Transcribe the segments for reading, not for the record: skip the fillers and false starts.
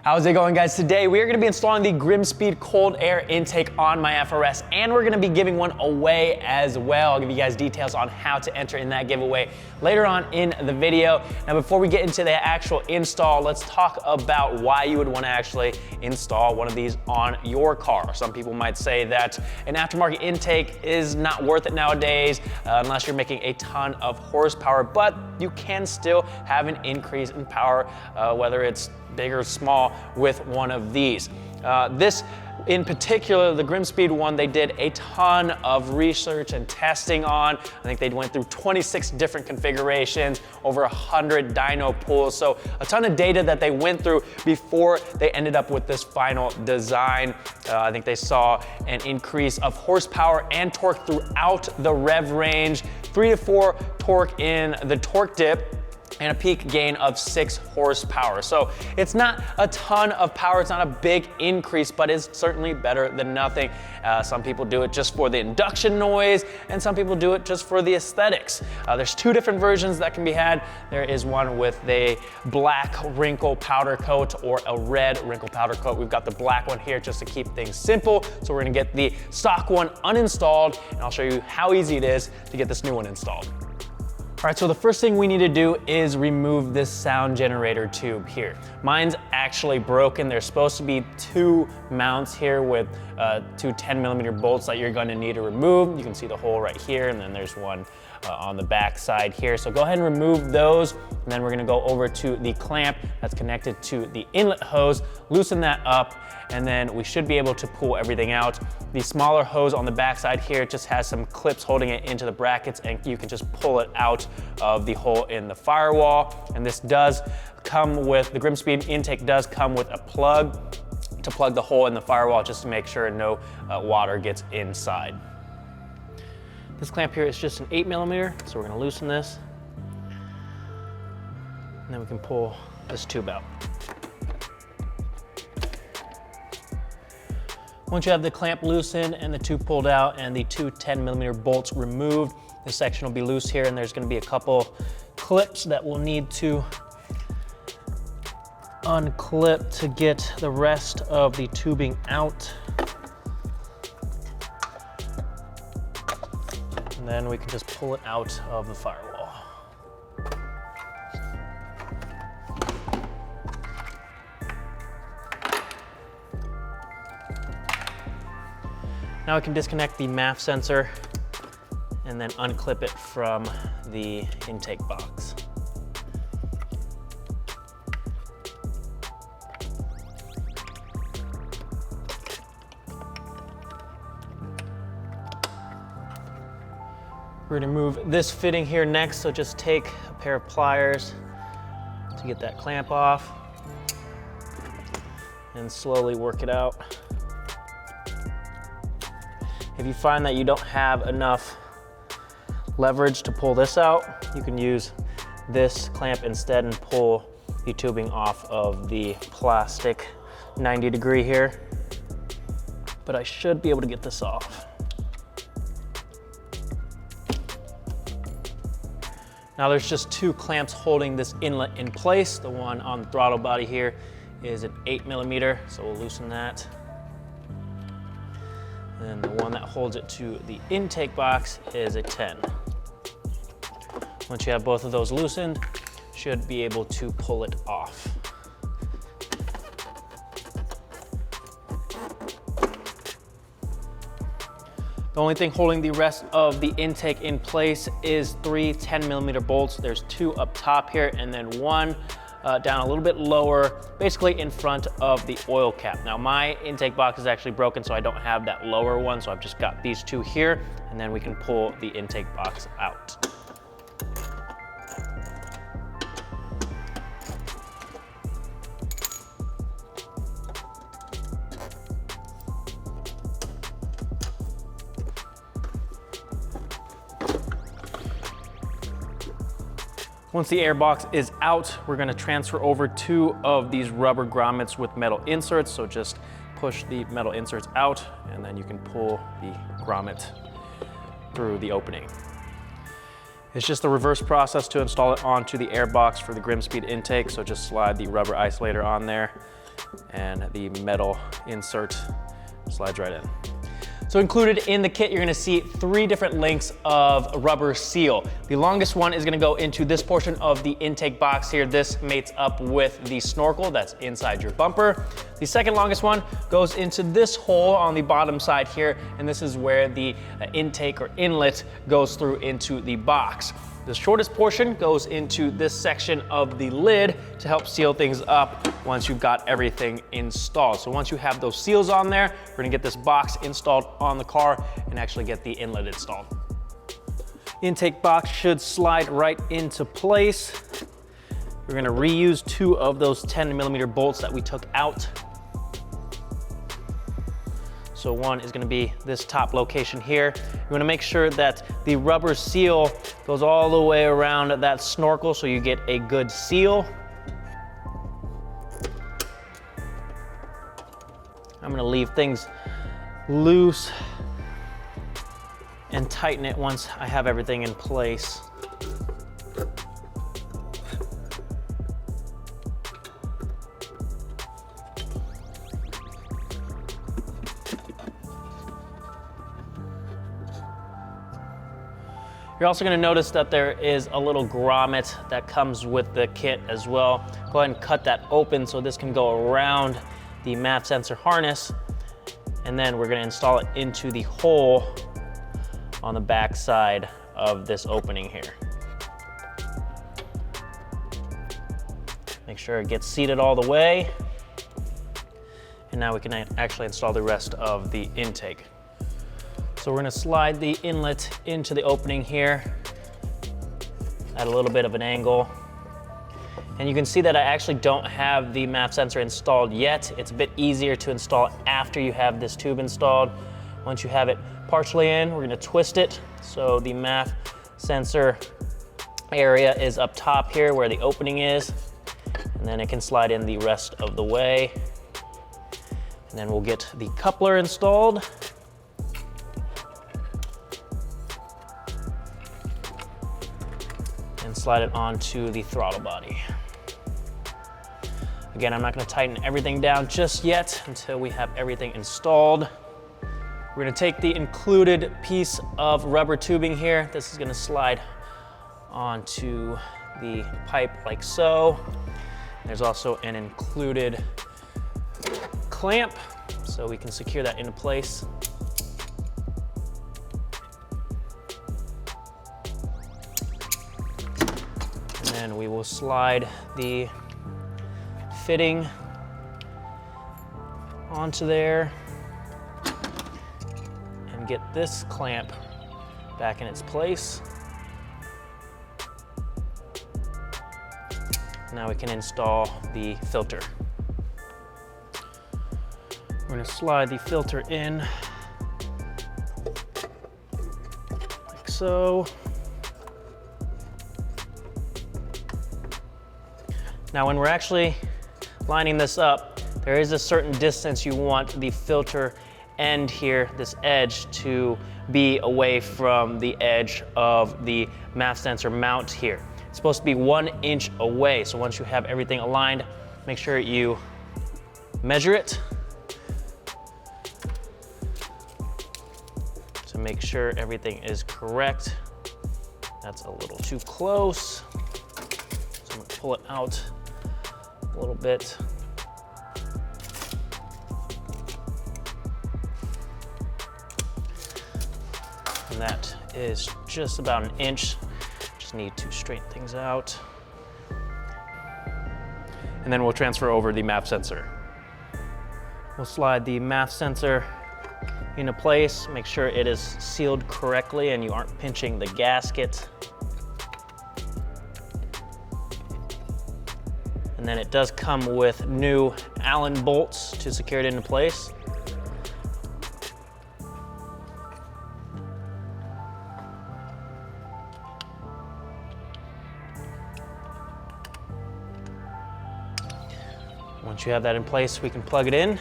How's it going, guys? Today we are going to be installing the Grimmspeed cold air intake on my FRS, and we're going to be giving one away as well. I'll give you guys details on how to enter in that giveaway later on in the video. Now, before we get into the actual install, let's talk about why you would want to actually install one of these on your car. Some people might say that an aftermarket intake is not worth it nowadays unless you're making a ton of horsepower, but you can still have an increase in power, whether it's big or small, with one of these. This in particular, the Grimmspeed one, they did a ton of research and testing on. I think they went through 26 different configurations, over 100 dyno pools. So a ton of data that they went through before they ended up with this final design. I think they saw an increase of horsepower and torque throughout the rev range, 3 to 4 torque in the torque dip, and a peak gain of 6 horsepower. So it's not a ton of power, it's not a big increase, but it's certainly better than nothing. Some people do it just for the induction noise, and some people do it just for the aesthetics. There's 2 different versions that can be had. There is one with a black wrinkle powder coat or a red wrinkle powder coat. We've got the black one here just to keep things simple. So we're gonna get the stock one uninstalled, and I'll show you how easy it is to get this new one installed. All right, so the first thing we need to do is remove this sound generator tube here. Mine's actually broken. There's supposed to be 2 mounts here with 2 10mm bolts that you're gonna need to remove. You can see the hole right here, and then there's one on the back side here. So go ahead and remove those, and then we're gonna go over to the clamp that's connected to the inlet hose, loosen that up, and then we should be able to pull everything out. The smaller hose on the back side here just has some clips holding it into the brackets, and you can just pull it out of the hole in the firewall. And this does come with, the Grimmspeed intake does come with a plug to plug the hole in the firewall, just to make sure no water gets inside. This clamp here is just an 8mm, so we're gonna loosen this, and then we can pull this tube out. Once you have the clamp loosened and the tube pulled out and the 2 10mm bolts removed, this section will be loose here, and there's gonna be a couple clips that we'll need to unclip to get the rest of the tubing out. And then we can just pull it out of the firewall. Now we can disconnect the MAF sensor and then unclip it from the intake box. We're gonna move this fitting here next, so just take a pair of pliers to get that clamp off and slowly work it out. If you find that you don't have enough leverage to pull this out, you can use this clamp instead and pull the tubing off of the plastic 90 degree here. But I should be able to get this off. Now there's just 2 clamps holding this inlet in place. The one on the throttle body here is an 8mm, so we'll loosen that. And the one that holds it to the intake box is a 10. Once you have both of those loosened, you should be able to pull it off. The only thing holding the rest of the intake in place is 3 10mm bolts. There's 2 up top here, and then 1 down a little bit lower, basically in front of the oil cap. Now my intake box is actually broken, so I don't have that lower one, so I've just got these 2 here, and then we can pull the intake box out. Once the air box is out, we're gonna transfer over 2 of these rubber grommets with metal inserts. So just push the metal inserts out, and then you can pull the grommet through the opening. It's just the reverse process to install it onto the air box for the Grimmspeed intake. So just slide the rubber isolator on there, and the metal insert slides right in. So included in the kit, you're gonna see 3 different lengths of rubber seal. The longest one is gonna go into this portion of the intake box here. This mates up with the snorkel that's inside your bumper. The second longest one goes into this hole on the bottom side here, and this is where the intake or inlet goes through into the box. The shortest portion goes into this section of the lid to help seal things up once you've got everything installed. So once you have those seals on there, we're gonna get this box installed on the car and actually get the inlet installed. Intake box should slide right into place. We're gonna reuse 2 of those 10mm bolts that we took out. So one is gonna be this top location here. You wanna make sure that the rubber seal goes all the way around that snorkel so you get a good seal. I'm gonna leave things loose and tighten it once I have everything in place. You're also gonna notice that there is a little grommet that comes with the kit as well. Go ahead and cut that open so this can go around the MAF sensor harness, and then we're gonna install it into the hole on the back side of this opening here. Make sure it gets seated all the way, and now we can actually install the rest of the intake. So we're gonna slide the inlet into the opening here at a little bit of an angle. And you can see that I actually don't have the MAF sensor installed yet. It's a bit easier to install after you have this tube installed. Once you have it partially in, we're gonna twist it. So the MAF sensor area is up top here where the opening is. And then it can slide in the rest of the way. And then we'll get the coupler installed. And slide it onto the throttle body. Again, I'm not gonna tighten everything down just yet until we have everything installed. We're gonna take the included piece of rubber tubing here. This is gonna slide onto the pipe like so. There's also an included clamp, so we can secure that into place. And then we will slide the fitting onto there and get this clamp back in its place. Now we can install the filter. We're gonna slide the filter in like so. Now when we're actually lining this up, there is a certain distance you want the filter end here, this edge, to be away from the edge of the MAF sensor mount here. It's supposed to be 1 inch away. So once you have everything aligned, make sure you measure it to make sure everything is correct. That's a little too close. So I'm gonna pull it out a little bit. And that is just about 1 inch. Just need to straighten things out. And then we'll transfer over the MAF sensor. We'll slide the MAF sensor into place, make sure it is sealed correctly and you aren't pinching the gasket. And then it does come with new Allen bolts to secure it into place. Once you have that in place, we can plug it in.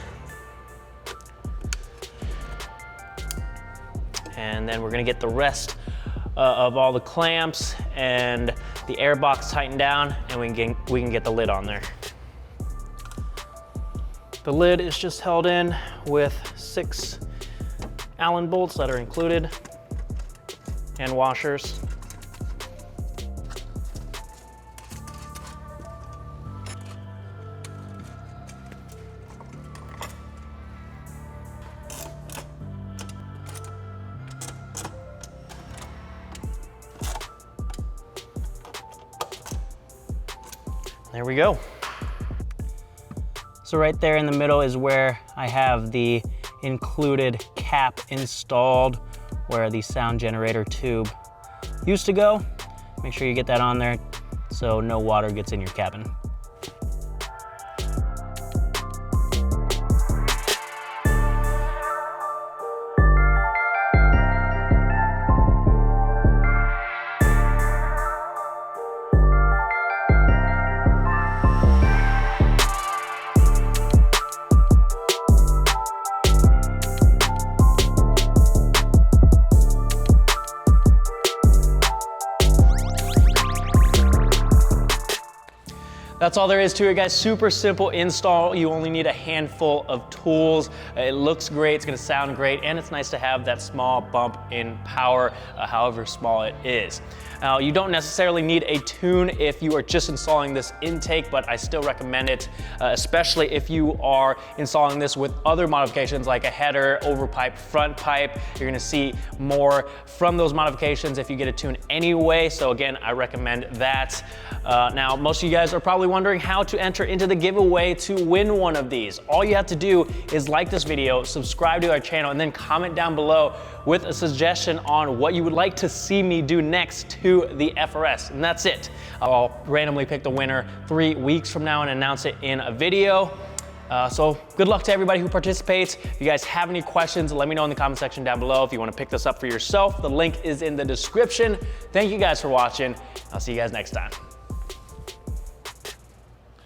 And then we're gonna get the rest of all the clamps and the air box tightened down, and we can get the lid on there. The lid is just held in with 6 Allen bolts that are included and washers. There we go. So right there in the middle is where I have the included cap installed where the sound generator tube used to go. Make sure you get that on there so no water gets in your cabin. That's all there is to it, guys. Super simple install. You only need a handful of tools. It looks great, it's gonna sound great, and it's nice to have that small bump in power, however small it is. Now, you don't necessarily need a tune if you are just installing this intake, but I still recommend it, especially if you are installing this with other modifications like a header, overpipe, front pipe. You're gonna see more from those modifications if you get a tune anyway. So again, I recommend that. Now, most of you guys are probably wondering how to enter into the giveaway to win one of these. All you have to do is like this video, subscribe to our channel, and then comment down below with a suggestion on what you would like to see me do next to the FRS, and that's it. I'll randomly pick the winner 3 weeks from now and announce it in a video. So good luck to everybody who participates. If you guys have any questions, let me know in the comment section down below. If you want to pick this up for yourself, the link is in the description. Thank you guys for watching. I'll see you guys next time.